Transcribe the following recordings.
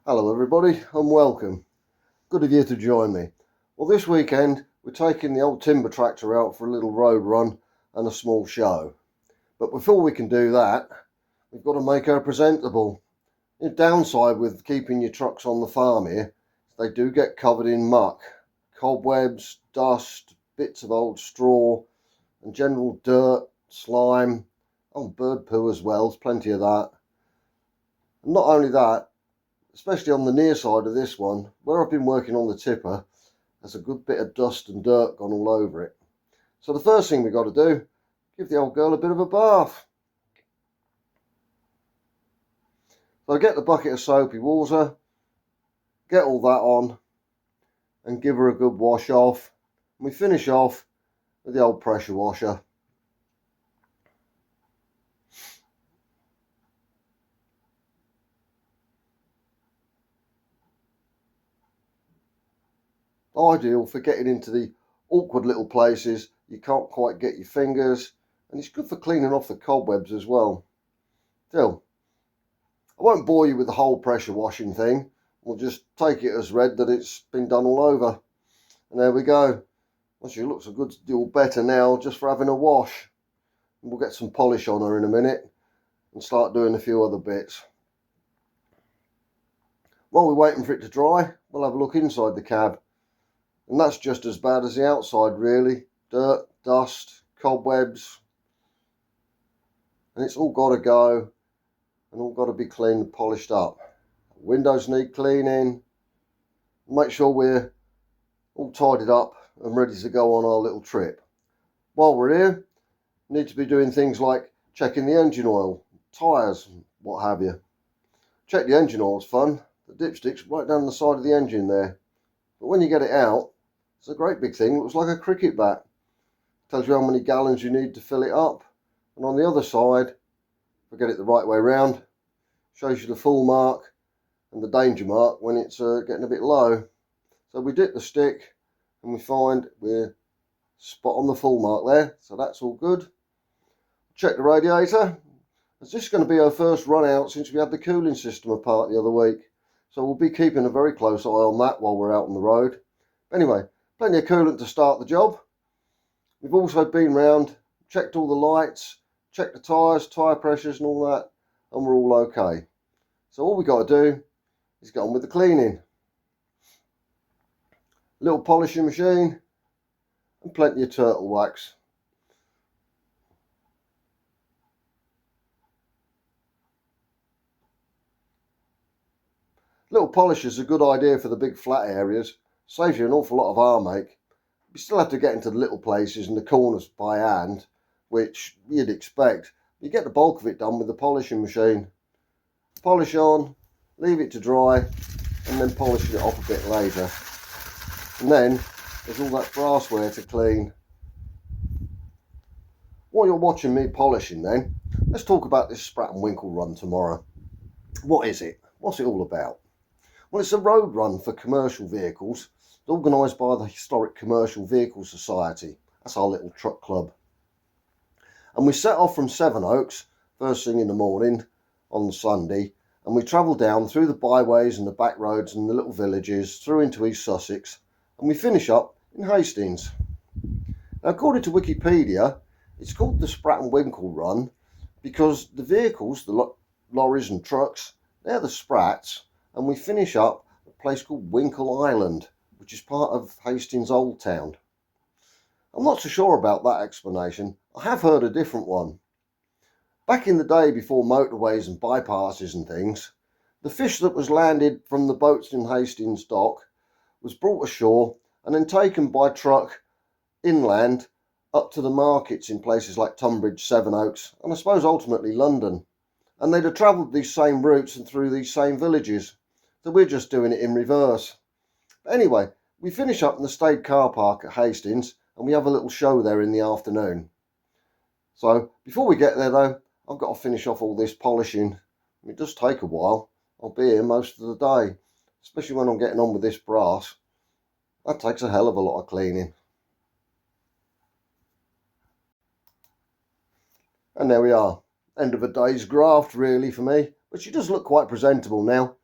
Hello everybody and welcome. Good of you to join me. Well, this weekend we're taking the old timber tractor out for a little road run and a small show. But before we can do that, we've got to make her presentable. The downside with keeping your trucks on the farm here, they do get covered in muck, cobwebs, dust, bits of old straw and general dirt, slime, bird poo as well, there's plenty of that. And not only that, especially on the near side of this one, where I've been working on the tipper, there's a good bit of dust and dirt gone all over it. So the first thing we've got to do, give the old girl a bit of a bath. So I get the bucket of soapy water, get all that on, and give her a good wash off. And we finish off with the old pressure washer. Ideal for getting into the awkward little places you can't quite get your fingers, and it's good for cleaning off the cobwebs as well. Still, I won't bore you with the whole pressure washing thing. We'll just take it as read that it's been done all over. And there we go. Well, she looks a good deal better now just for having a wash. And we'll get some polish on her in a minute and start doing a few other bits. While we're waiting for it to dry, we'll have a look inside the cab. And that's just as bad as the outside really. Dirt, dust, cobwebs. And it's all got to go and all got to be cleaned and polished up. Windows need cleaning. Make sure we're all tidied up and ready to go on our little trip. While we're here, we need to be doing things like checking the engine oil, tyres, what have you. Check the engine oil's fun. The dipstick's right down the side of the engine there. But when you get it out, it's a great big thing. It looks like a cricket bat. Tells you how many gallons you need to fill it up. And on the other side, if I get it the right way round, shows you the full mark and the danger mark when it's getting a bit low. So we dip the stick and we find we're spot on the full mark there. So that's all good. Check the radiator. As this is going to be our first run out since we had the cooling system apart the other week. So we'll be keeping a very close eye on that while we're out on the road. Anyway, plenty of coolant to start the job. We've also been round, checked all the lights, checked the tyres, tyre pressures and all that, and we're all okay. So all we got to do is get on with the cleaning. Little polishing machine and plenty of turtle wax. Little polish is a good idea for the big flat areas. Saves you an awful lot of arm ache. You still have to get into the little places and the corners by hand, which you'd expect. You get the bulk of it done with the polishing machine. Polish on, leave it to dry, and then polish it off a bit later. And then there's all that brassware to clean. While you're watching me polishing then, let's talk about this Sprat and Winkle run tomorrow. What is it? What's it all about? Well, it's a road run for commercial vehicles organised by the Historic Commercial Vehicle Society. That's our little truck club. And we set off from Sevenoaks first thing in the morning on Sunday, and we travel down through the byways and the back roads and the little villages through into East Sussex, and we finish up in Hastings. Now, according to Wikipedia, it's called the Sprat and Winkle run because the vehicles, the lorries and trucks, they're the Sprats, and we finish up at a place called Winkle Island, which is part of Hastings Old Town. I'm not so sure about that explanation. I have heard a different one. Back in the day before motorways and bypasses and things, the fish that was landed from the boats in Hastings dock was brought ashore and then taken by truck inland up to the markets in places like Tunbridge, Sevenoaks, and I suppose ultimately London. And they'd have travelled these same routes and through these same villages. So we're just doing it in reverse. But anyway, we finish up in the Stade car park at Hastings and we have a little show there in the afternoon. So before we get there though, I've got to finish off all this polishing. It does take a while. I'll be here most of the day, especially when I'm getting on with this brass. That takes a hell of a lot of cleaning. And there we are. End of a day's graft really for me, but she does look quite presentable now.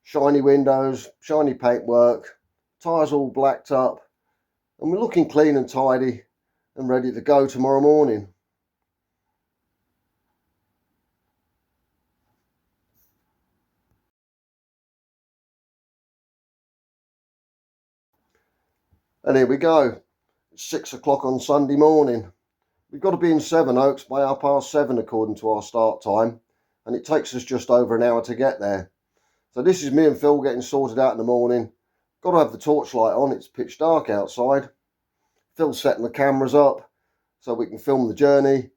shiny windows, shiny paintwork, tyres all blacked up, and we're looking clean and tidy and ready to go tomorrow morning. And here we go. It's 6 o'clock on Sunday morning. We've got to be in Sevenoaks by 7:30 according to our start time, and it takes us just over an hour to get there. So this is me and Phil getting sorted out in the morning. Got to have the torchlight on, it's pitch dark outside. Phil's setting the cameras up so we can film the journey,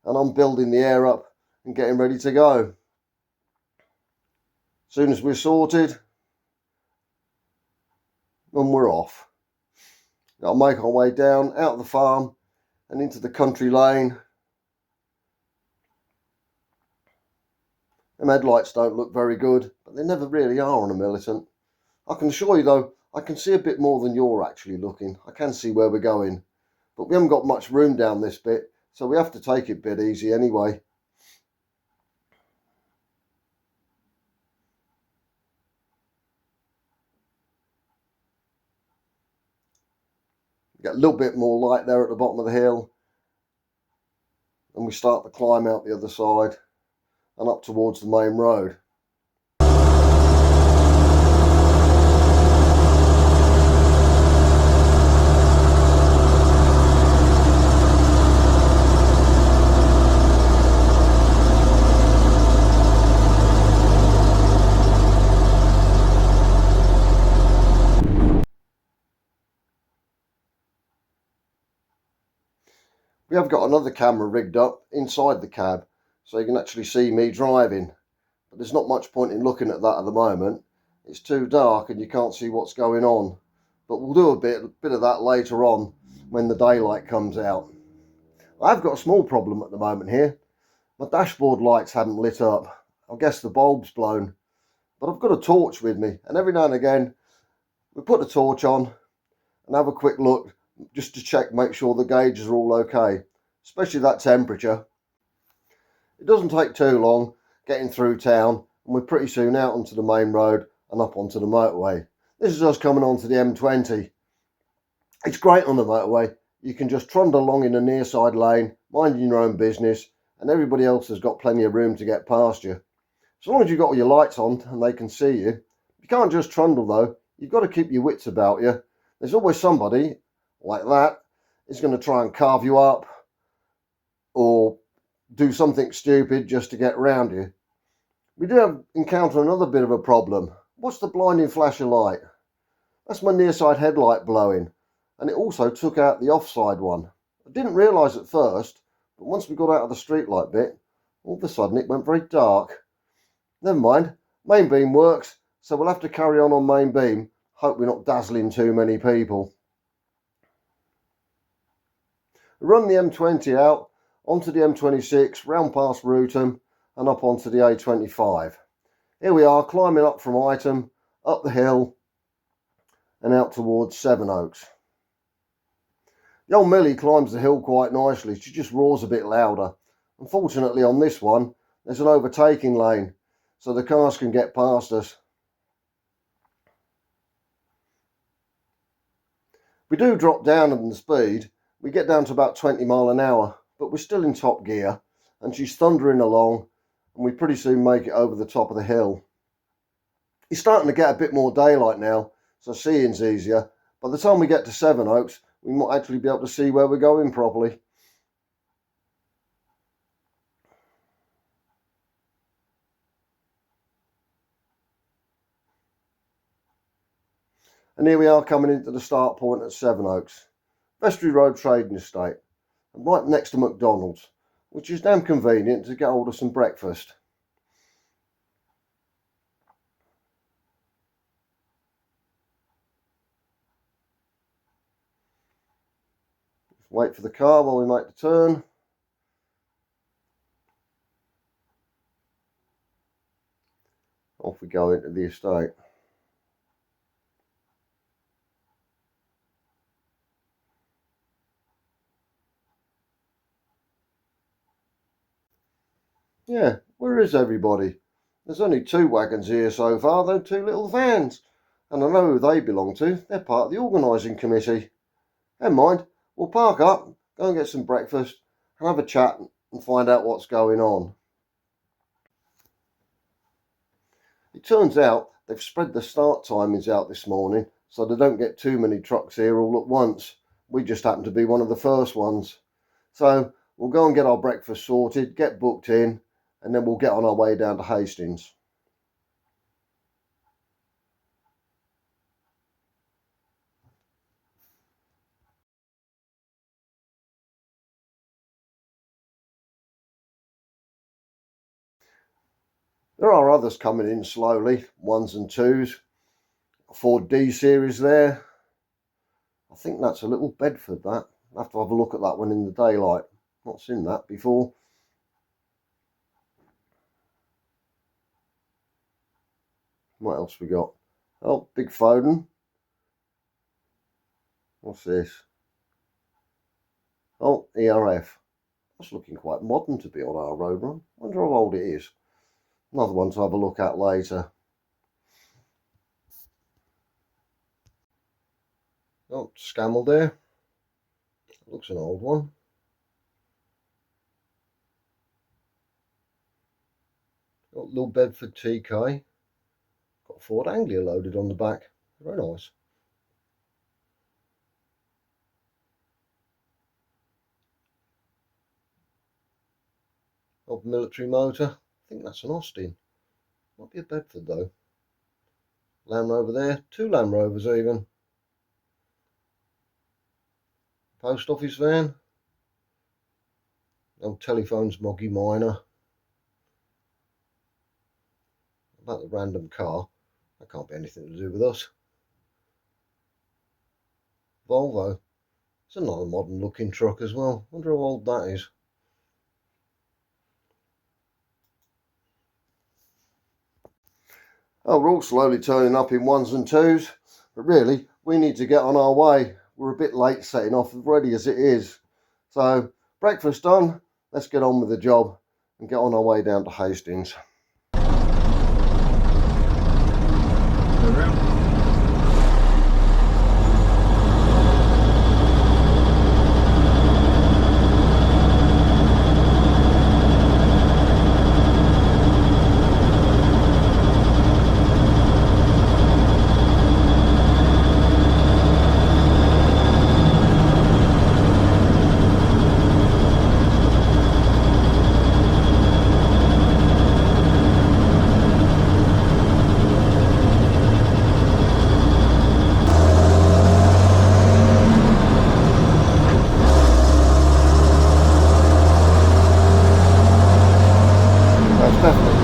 and I'm building the air up and getting ready to go. As soon as we're sorted, and we're off. I'll make our way down out of the farm and into the country lane. Them headlights don't look very good, but they never really are on a Militant. I can assure you though, I can see a bit more than you're actually looking. I can see where we're going, but we haven't got much room down this bit, so we have to take it a bit easy anyway. Get a little bit more light there at the bottom of the hill, and we start the climb out the other side and up towards the main road. We have got another camera rigged up inside the cab so you can actually see me driving, but there's not much point in looking at that at the moment. It's too dark and you can't see what's going on, but we'll do a bit of that later on when the daylight comes out. I've got a small problem at the moment here. My dashboard lights haven't lit up. I guess the bulb's blown, but I've got a torch with me, and every now and again we put the torch on and have a quick look just to check, make sure the gauges are all okay, especially that temperature. It doesn't take too long getting through town, and we're pretty soon out onto the main road and up onto the motorway. This is us coming onto the M20. It's great on the motorway. You can just trundle along in a near side lane, minding your own business, and everybody else has got plenty of room to get past you. As long as you've got all your lights on and they can see you. You can't just trundle though, you've got to keep your wits about you. There's always somebody like that is going to try and carve you up or do something stupid just to get round you. We do encounter another bit of a problem. What's the blinding flash of light? That's my near side headlight blowing, and it also took out the offside one. I didn't realise at first, but once we got out of the streetlight bit, all of a sudden it went very dark. Never mind, main beam works, so we'll have to carry on main beam. Hope we're not dazzling too many people. Run the M20 out, onto the M26, round past Roughton and up onto the A25. Here we are, climbing up from Ightham, up the hill and out towards Sevenoaks. The old Millie climbs the hill quite nicely, she just roars a bit louder. Unfortunately on this one, there's an overtaking lane, so the cars can get past us. We do drop down in the speed. We get down to about 20 mile an hour, but we're still in top gear and she's thundering along, and we pretty soon make it over the top of the hill. It's starting to get a bit more daylight now, so seeing's easier. By the time we get to Sevenoaks, we might actually be able to see where we're going properly. And here we are coming into the start point at Sevenoaks, Vestry Road Trading Estate, and right next to McDonald's, which is damn convenient to get hold of some breakfast. Just wait for the car while we make the turn. Off we go into the estate. Yeah, where is everybody? There's only 2 wagons here so far, though 2 little vans. And I know who they belong to. They're part of the organising committee. Never mind, we'll park up, go and get some breakfast, and have a chat and find out what's going on. It turns out they've spread the start timings out this morning so they don't get too many trucks here all at once. We just happen to be one of the first ones. So we'll go and get our breakfast sorted, get booked in, and then we'll get on our way down to Hastings. There are others coming in slowly, 1s and 2s. Ford D series there. I think that's a little Bedford, that. I'll have to have a look at that one in the daylight. Not seen that before. What else we got? Oh, big Foden. What's this? Oh, ERF. That's looking quite modern to be on our road run. Wonder how old it is. Another one to have a look at later. Oh, Scammell there. Looks an old one. Got little Bedford TK. Got a Ford Anglia loaded on the back. Very nice. Old military motor. I think that's an Austin. Might be a Bedford though. Land Rover there. 2 Land Rovers even. Post office van. Old Telephones Moggy Minor. About the random car. That can't be anything to do with us. Volvo. It's another modern looking truck as well. Wonder how old that is. Oh, we're all slowly turning up in 1s and 2s, but really we need to get on our way. We're a bit late setting off already as it is. So breakfast done, let's get on with the job and get on our way down to Hastings.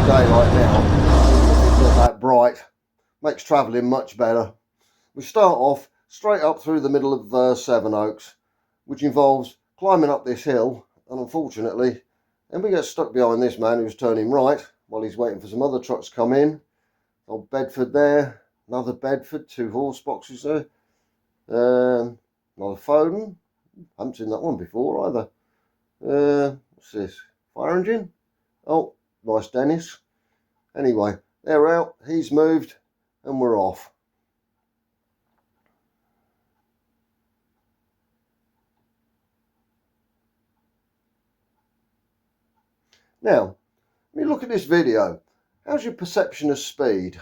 Daylight now, it's not that bright, makes travelling much better. We start off straight up through the middle of Sevenoaks, which involves climbing up this hill, and unfortunately, then we get stuck behind this man who's turning right while he's waiting for some other trucks to come in. Old Bedford there, another Bedford, 2 horse boxes there, another Foden, haven't seen that one before either. What's this, fire engine? Oh, nice Dennis. Anyway, they're out, he's moved, and we're off. Now, when you look at this video, how's your perception of speed?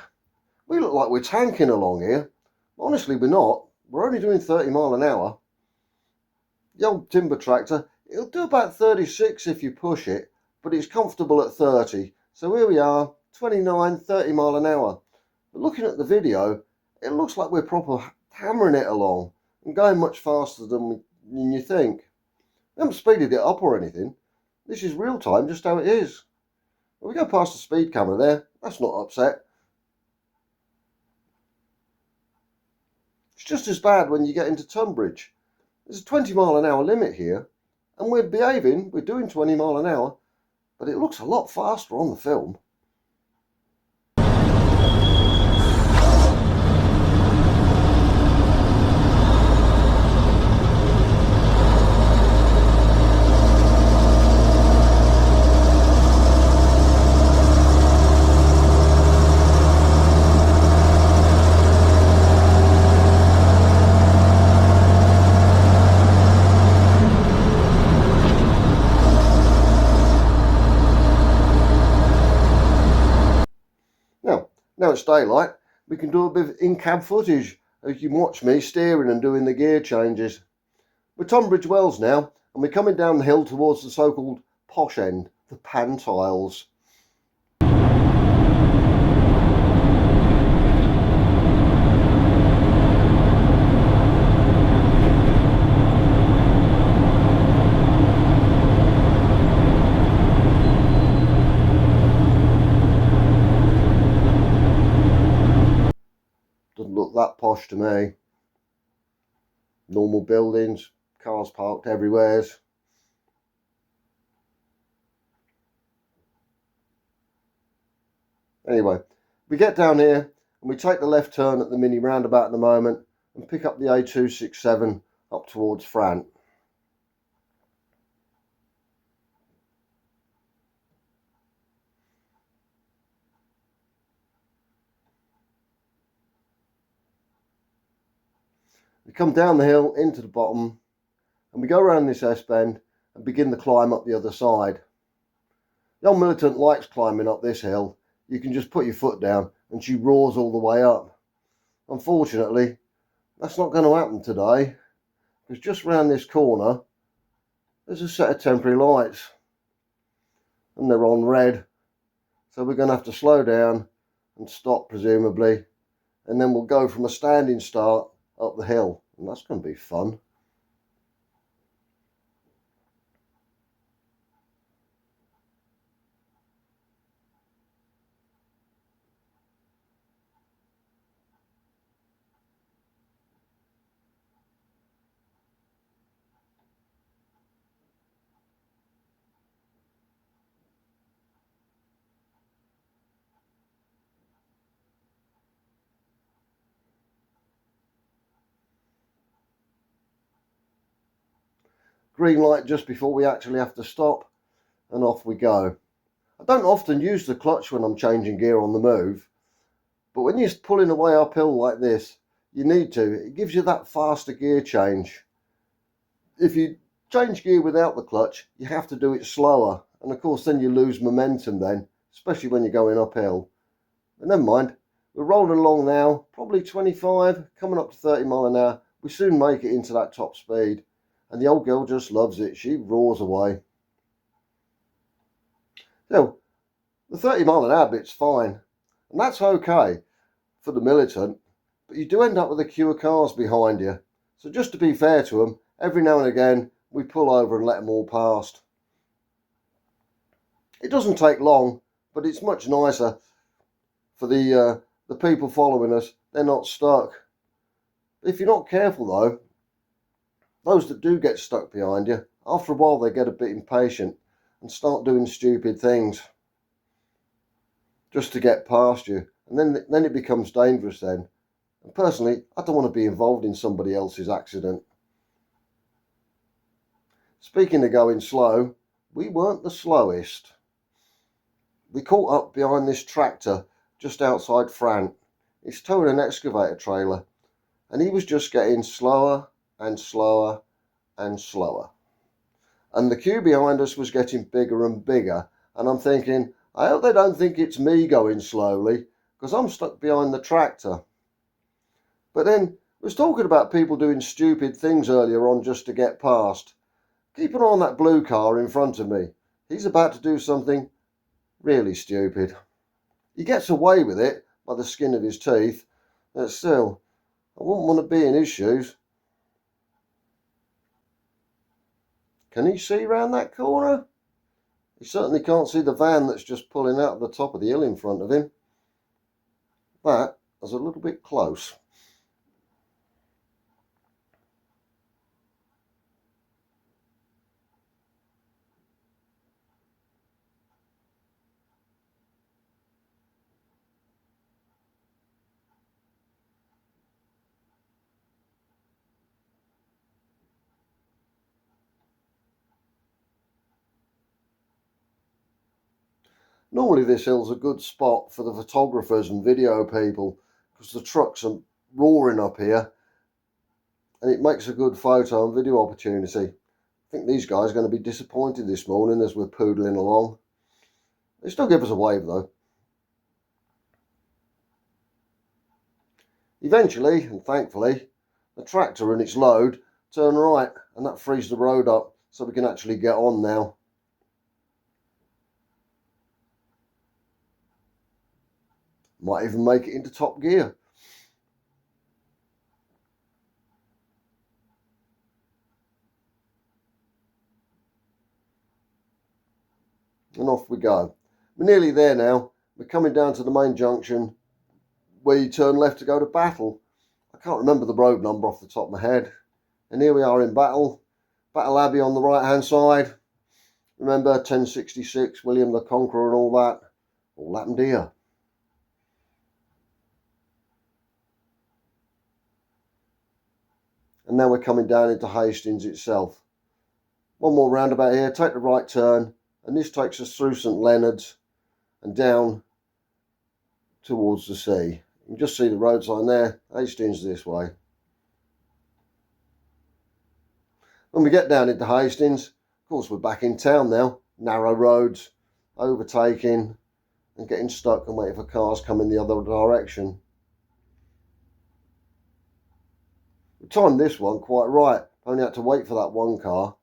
We look like we're tanking along here. Honestly, we're not. We're only doing 30 mile an hour. The old timber tractor, it'll do about 36 if you push it, but it's comfortable at 30. So here we are, 29, 30 mile an hour. But looking at the video, it looks like we're proper hammering it along and going much faster than you think. We haven't speeded it up or anything. This is real time, just how it is. When we go past the speed camera there, that's not upset. It's just as bad when you get into Tunbridge. There's a 20 mile an hour limit here, and we're behaving, we're doing 20 mile an hour, but it looks a lot faster on the film. Now it's daylight, we can do a bit of in-cab footage. You can watch me steering and doing the gear changes. We're Tonbridge Wells now, and we're coming down the hill towards the so-called posh end, the Pantiles. Doesn't look that posh to me. Normal buildings, cars parked everywhere. Anyway, we get down here and we take the left turn at the mini roundabout in a moment and pick up the A267 up towards Frant. We come down the hill into the bottom and we go around this S-bend and begin the climb up the other side. The old Militant likes climbing up this hill. You can just put your foot down and she roars all the way up. Unfortunately, that's not going to happen today, because just round this corner there's a set of temporary lights and they're on red, so we're going to have to slow down and stop presumably, and then we'll go from a standing start up the hill, and that's going to be fun. Green light just before we actually have to stop, and off we go. I don't often use the clutch when I'm changing gear on the move, but when you're pulling away uphill like this, you need to. It gives you that faster gear change. If you change gear without the clutch, you have to do it slower, and of course then you lose momentum then, especially when you're going uphill. But never mind, we're rolling along now, probably 25, coming up to 30 mile an hour. We soon make it into that top speed, and the old girl just loves it. She roars away. So the 30 mile an hour bit's fine, and that's okay for the Militant, but you do end up with a queue of cars behind you. So just to be fair to them, every now and again we pull over and let them all past. It doesn't take long, but it's much nicer for the people following us. They're not stuck. If you're not careful though, those that do get stuck behind you, after a while they get a bit impatient and start doing stupid things just to get past you, and then it becomes dangerous then. And personally, I don't want to be involved in somebody else's accident. Speaking of going slow, we weren't the slowest. We caught up behind this tractor just outside Frant. It's towing an excavator trailer, and he was just getting slower and slower and slower. And the queue behind us was getting bigger and bigger, and I'm thinking, I hope they don't think it's me going slowly, because I'm stuck behind the tractor. But then, I was talking about people doing stupid things earlier on just to get past. Keep an eye on that blue car in front of me. He's about to do something really stupid. He gets away with it by the skin of his teeth, but still, I wouldn't want to be in his shoes. Can he see round that corner? He certainly can't see the van that's just pulling out of the top of the hill in front of him. That is a little bit close. Normally this hill's a good spot for the photographers and video people, because the trucks are roaring up here and it makes a good photo and video opportunity. I think these guys are going to be disappointed this morning as we're poodling along. They still give us a wave though. Eventually, and thankfully, the tractor and its load turn right, and that frees the road up so we can actually get on now. Might even make it into top gear. And off we go. We're nearly there now. We're coming down to the main junction where you turn left to go to Battle. I can't remember the road number off the top of my head. And here we are in Battle Abbey on the right hand side. Remember 1066, William the Conqueror and all that. All happened here. And now we're coming down into Hastings itself. One more roundabout here, take the right turn, and this takes us through St Leonard's and down towards the sea. You can just see the road sign there, Hastings this way. When we get down into Hastings, of course we're back in town now. Narrow roads, overtaking and getting stuck and waiting for cars coming the other direction. We timed this one quite right. Only had to wait for that one car.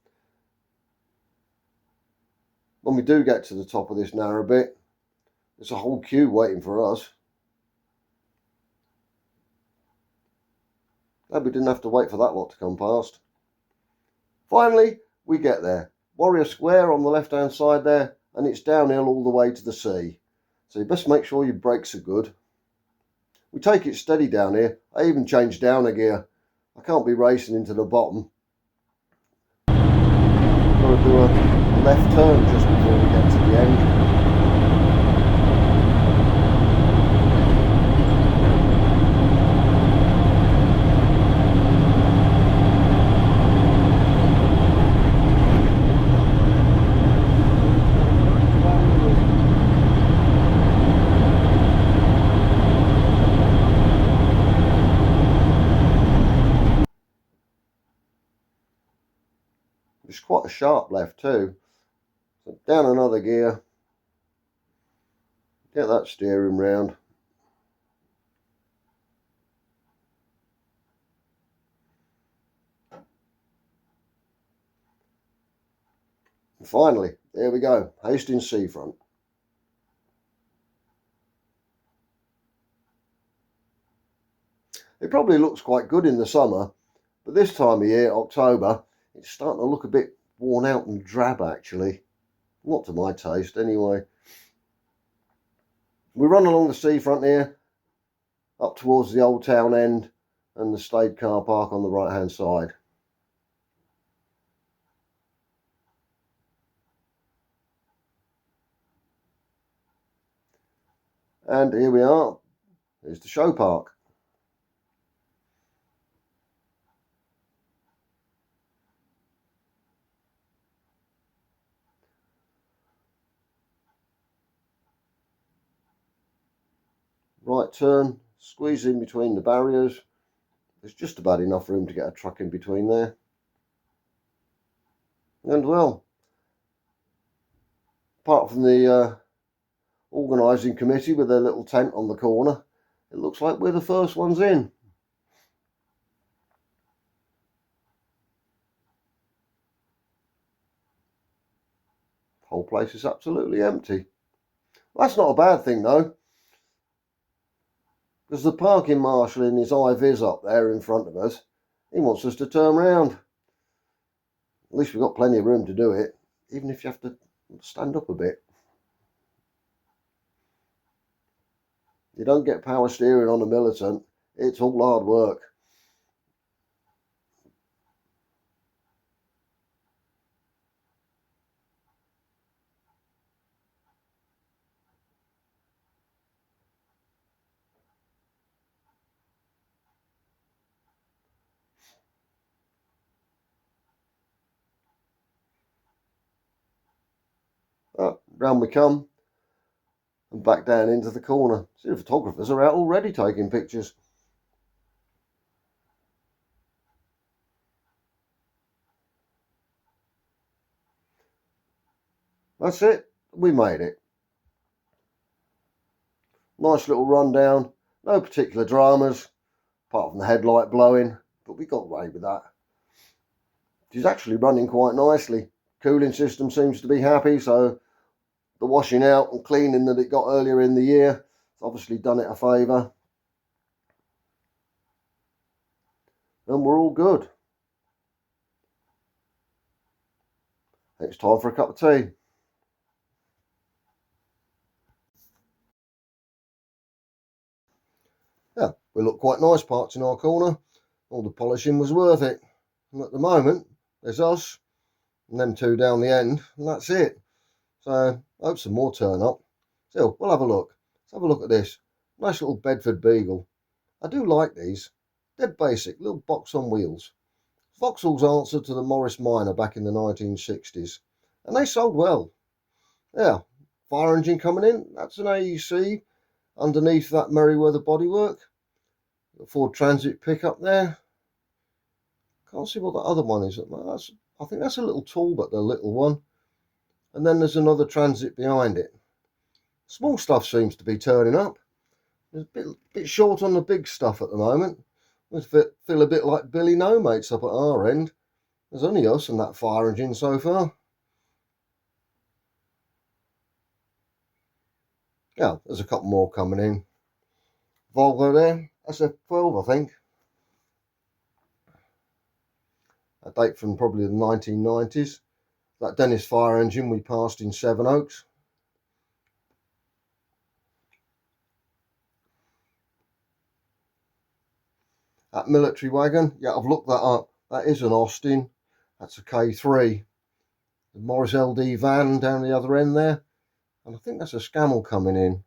When we do get to the top of this narrow bit, there's a whole queue waiting for us. Glad we didn't have to wait for that lot to come past. Finally, we get there. Warrior Square on the left hand side there, and it's downhill all the way to the sea. So you best make sure your brakes are good. We take it steady down here. I even changed down a gear. I can't be racing into the bottom. Got to do a left turn just before we get to the end. It's quite a sharp left too. So down another gear. Get that steering round. And finally, there we go, Hastings seafront. It probably looks quite good in the summer, but this time of year, October, it's starting to look a bit worn out and drab actually. Not to my taste anyway. We run along the seafront here, up towards the old town end and the Stade car park on the right hand side. And here we are, there's the show park. Right turn, squeeze in between the barriers. There's just about enough room to get a truck in between there. And well, apart from the organising committee with their little tent on the corner, it looks like we're the first ones in. The whole place is absolutely empty. Well, that's not a bad thing though, because the parking marshal in his high vis up there in front of us, he wants us to turn round. At least we've got plenty of room to do it, even if you have to stand up a bit. You don't get power steering on a Militant, it's all hard work. Round we come and back down into the corner. See, the photographers are out already taking pictures. That's it, we made it. Nice little rundown, no particular dramas, apart from the headlight blowing, but we got away with that. She's actually running quite nicely. Cooling system seems to be happy, so the washing out and cleaning that it got earlier in the year has obviously done it a favour. And we're all good. It's time for a cup of tea. Yeah, we look quite nice parked in our corner. All the polishing was worth it. And at the moment, there's us and them two down the end, and that's it. So I hope some more turn up. Still, we'll have a look. Let's have a look at this. Nice little Bedford Beagle. I do like these. Dead basic, little box on wheels. Vauxhall's answer to the Morris Minor back in the 1960s. And they sold well. Yeah, fire engine coming in. That's an AEC underneath that Merryweather bodywork. Ford Transit pickup there. Can't see what the other one is. I think that's a little Talbot, the little one. And then there's another Transit behind it. Small stuff seems to be turning up. It's a bit short on the big stuff at the moment. We feel a bit like Billy No Mates up at our end. There's only us and that fire engine so far. Yeah, there's a couple more coming in. Volvo there. That's a 12, I think. A date from probably the 1990s. That Dennis fire engine we passed in Sevenoaks. That military wagon, yeah, I've looked that up. That is an Austin. That's a K3. The Morris LD van down the other end there. And I think that's a Scammell coming in.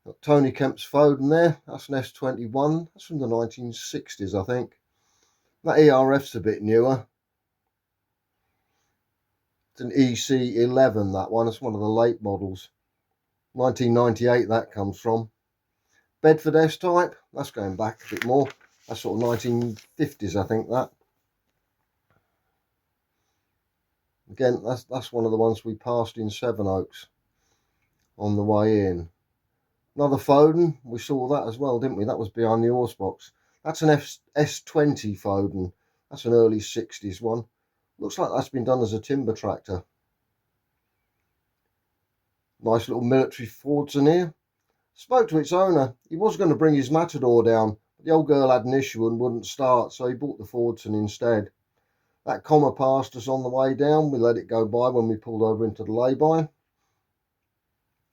Got Tony Kemp's Foden there. That's an S21. That's from the 1960s, I think. That ERF's a bit newer. It's an EC11, that one. It's one of the late models. 1998 that comes from. Bedford S-Type. That's going back a bit more. That's sort of 1950s, I think, that. Again, that's one of the ones we passed in Sevenoaks on the way in. Another Foden, we saw that as well, didn't we? That was behind the horse box. That's an S20 Foden. That's an early 60s one. Looks like that's been done as a timber tractor. Nice little military Fordson here. Spoke to its owner. He was going to bring his Matador down, but the old girl had an issue and wouldn't start, so he bought the Fordson instead. That comma passed us on the way down. We let it go by when we pulled over into the lay-by.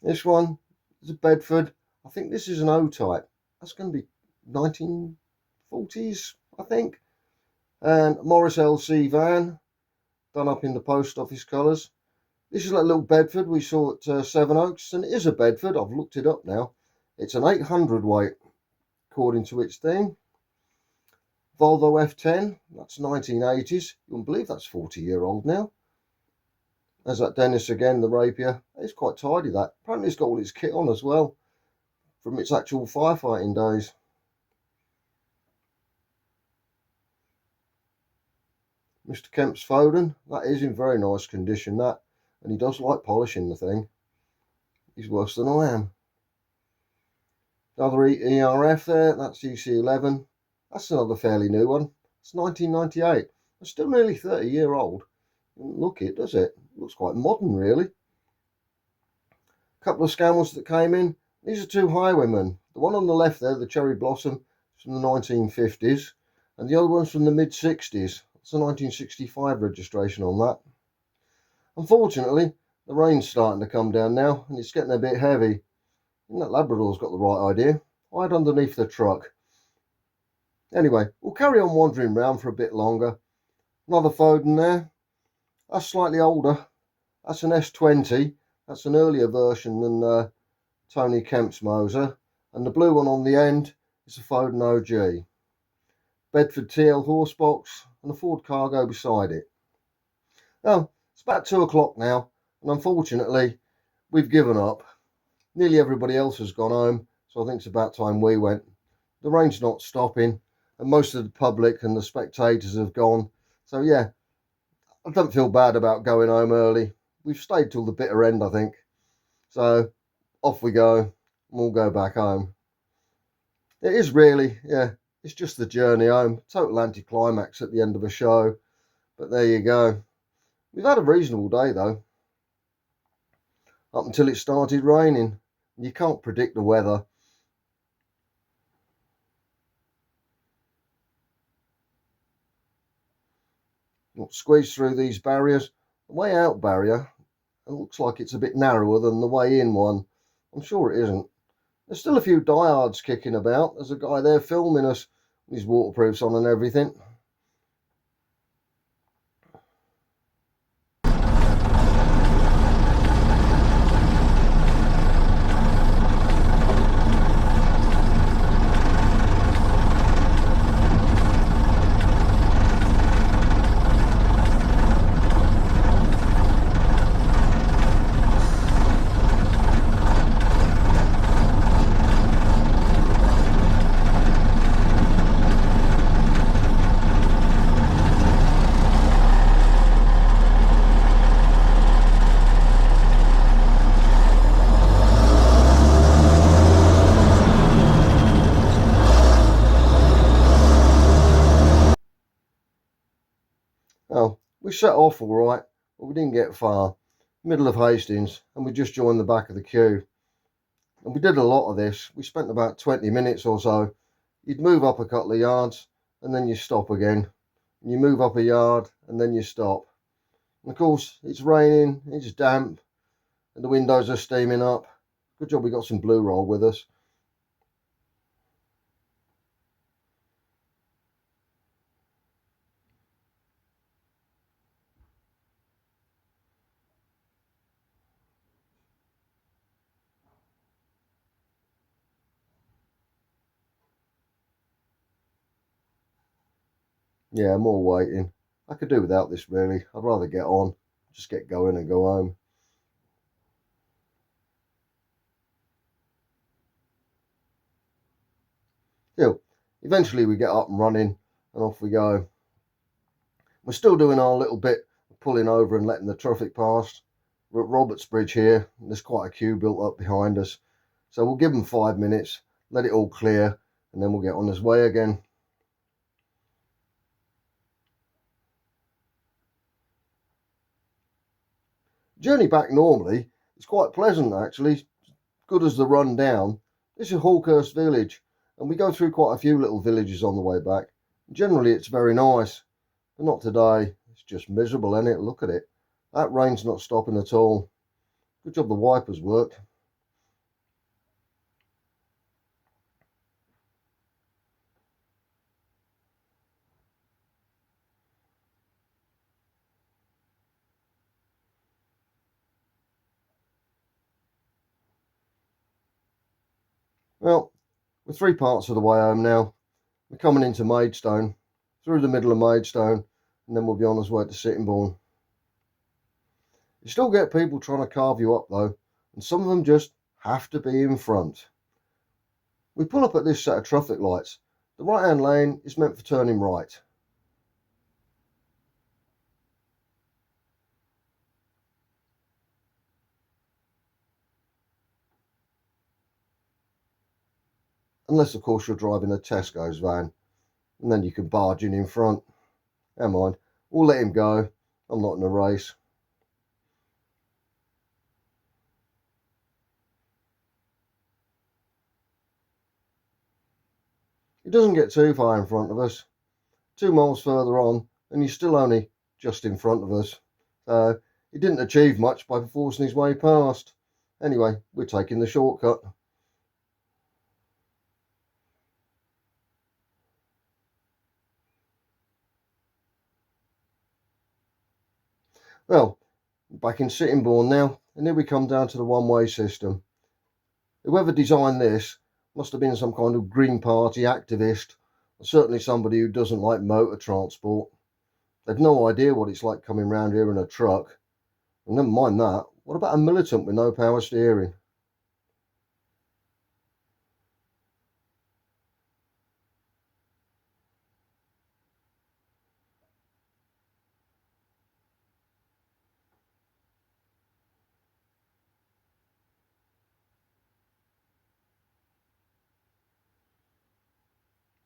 This one is a Bedford. I think this is an O-type. That's going to be 1940s, I think. And Morris LC van, done up in the post office colours. This is that little Bedford we saw at Sevenoaks, and it is a Bedford. I've looked it up now. It's an 800 weight, according to its thing. Volvo F10, that's 1980s. You wouldn't believe that's 40-year-old now. There's that Dennis again, the Rapier. It's quite tidy, that. Apparently it's got all its kit on as well, from its actual firefighting days. Mr. Kemp's Foden, that is in very nice condition, that. And he does like polishing the thing. He's worse than I am. Another ERF there, that's EC11. That's another fairly new one. It's 1998. It's still nearly 30-year-old. Doesn't look it, does it? Looks quite modern, really. A couple of Scammells that came in. These are two Highwaymen. The one on the left there, the Cherry Blossom, is from the 1950s. And the other one's from the mid-60s. It's a 1965 registration on that. Unfortunately, the rain's starting to come down now, and it's getting a bit heavy. And that Labrador's got the right idea. Hide underneath the truck. Anyway, we'll carry on wandering round for a bit longer. Another Foden there. That's slightly older. That's an S20. That's an earlier version than Tony Kemp's Moser. And the blue one on the end is a Foden OG. Bedford TL horse box and a Ford Cargo beside it. Now, it's about 2 o'clock now, and unfortunately, we've given up. Nearly everybody else has gone home, so I think it's about time we went. The rain's not stopping, and most of the public and the spectators have gone. So yeah, I don't feel bad about going home early. We've stayed till the bitter end, I think. So off we go. and we'll go back home. It is really, yeah, it's just the journey home. Total anticlimax at the end of a show. But there you go. We've had a reasonable day though, up until it started raining. You can't predict the weather. We'll squeeze through these barriers. The way out barrier, it looks like it's a bit narrower than the way in one. I'm sure it isn't. There's still a few diehards kicking about. There's a guy there filming us with his waterproofs on and everything. Oh, we set off all right, but we didn't get far. Middle of Hastings, and we just joined the back of the queue. And we did a lot of this. We spent about 20 minutes or so. You'd move up a couple of yards, and then you stop again. And you move up a yard, and then you stop. And of course, it's raining, it's damp, and the windows are steaming up. Good job we got some blue roll with us. Yeah, more waiting. I could do without this really. I'd rather get on, just get going and go home. Still, eventually we get up and running and off we go. We're still doing our little bit of pulling over and letting the traffic pass. We're at Roberts Bridge here, and there's quite a queue built up behind us. So we'll give them 5 minutes, let it all clear, and then we'll get on this way again. Journey back normally is quite pleasant actually, good as the run down. This is Hawkhurst Village, and we go through quite a few little villages on the way back. Generally it's very nice, but not today. It's just miserable, isn't it? Look at it. That rain's not stopping at all. Good job the wipers work. Well, we're 3 parts of the way home now. We're coming into Maidstone, through the middle of Maidstone, and then we'll be on our way to Sittingbourne. You still get people trying to carve you up though, and some of them just have to be in front. We pull up at this set of traffic lights. The right hand lane is meant for turning right. Unless of course you're driving a Tesco's van, and then you can barge in front. Never mind, we'll let him go. I'm not in a race. He doesn't get too far in front of us. 2 miles further on, and he's still only just in front of us. So he didn't achieve much by forcing his way past. Anyway, we're taking the shortcut. Well, back in Sittingbourne now, and here we come down to the one-way system. Whoever designed this must have been some kind of Green Party activist, or certainly somebody who doesn't like motor transport. They've no idea what it's like coming round here in a truck. And never mind that, what about a Militant with no power steering?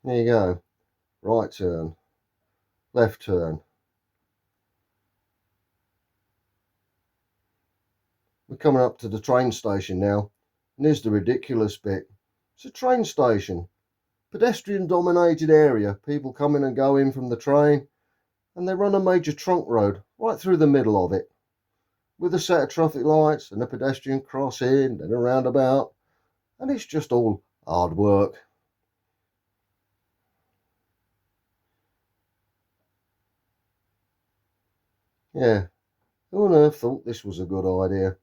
There you go. Right turn, left turn. We're coming up to the train station now, and here's the ridiculous bit. It's a train station, pedestrian dominated area, people come in and go in from the train, and they run a major trunk road right through the middle of it, with a set of traffic lights and a pedestrian crossing and a roundabout, and it's just all hard work. Yeah, who on earth thought this was a good idea?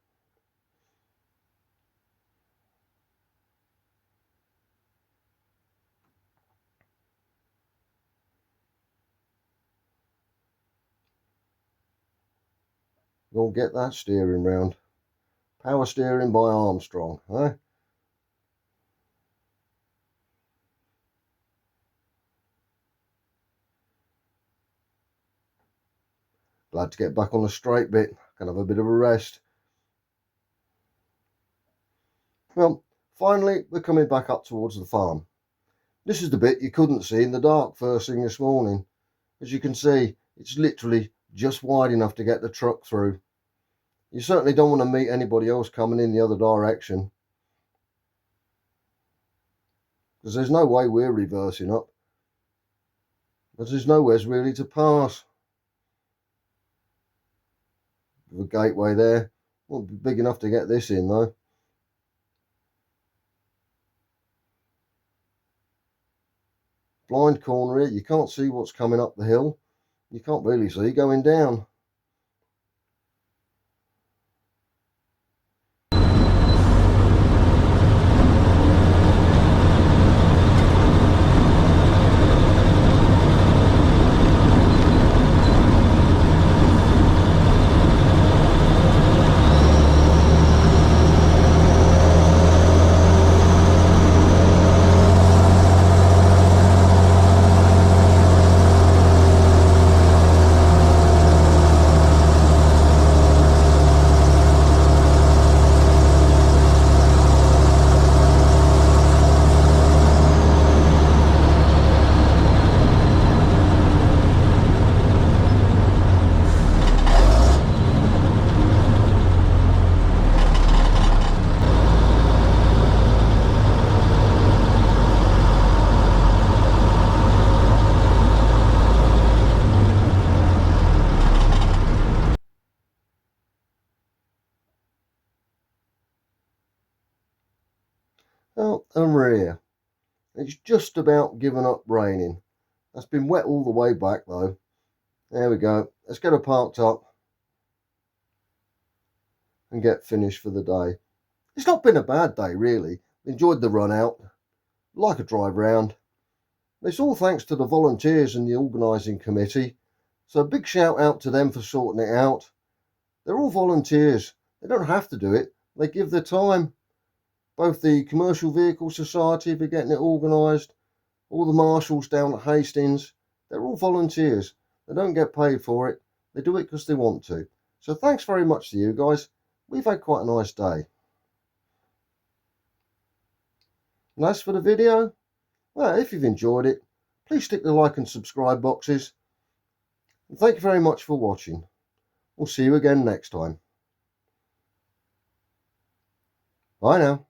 Go and get that steering round. Power steering by Armstrong, eh? Glad to get back on the straight bit. Can have a bit of a rest. Well, finally, we're coming back up towards the farm. This is the bit you couldn't see in the dark first thing this morning. As you can see, it's literally just wide enough to get the truck through. You certainly don't want to meet anybody else coming in the other direction, because there's no way we're reversing up, but there's nowhere's really to pass. The gateway there won't be big enough to get this in though. Blind corner here, you can't see what's coming up the hill. You can't really see going down. Well, and we're here. It's just about given up raining. That's been wet all the way back though. There we go. Let's get her parked up and get finished for the day. It's not been a bad day really. Enjoyed the run out. Like a drive round. It's all thanks to the volunteers and the organising committee. So a big shout out to them for sorting it out. They're all volunteers. They don't have to do it. They give their time. Both the Commercial Vehicle Society for getting it organised, all the marshals down at Hastings, they're all volunteers. They don't get paid for it. They do it because they want to. So thanks very much to you guys. We've had quite a nice day. And as for the video, well, if you've enjoyed it, please stick the like and subscribe boxes. And thank you very much for watching. We'll see you again next time. Bye now.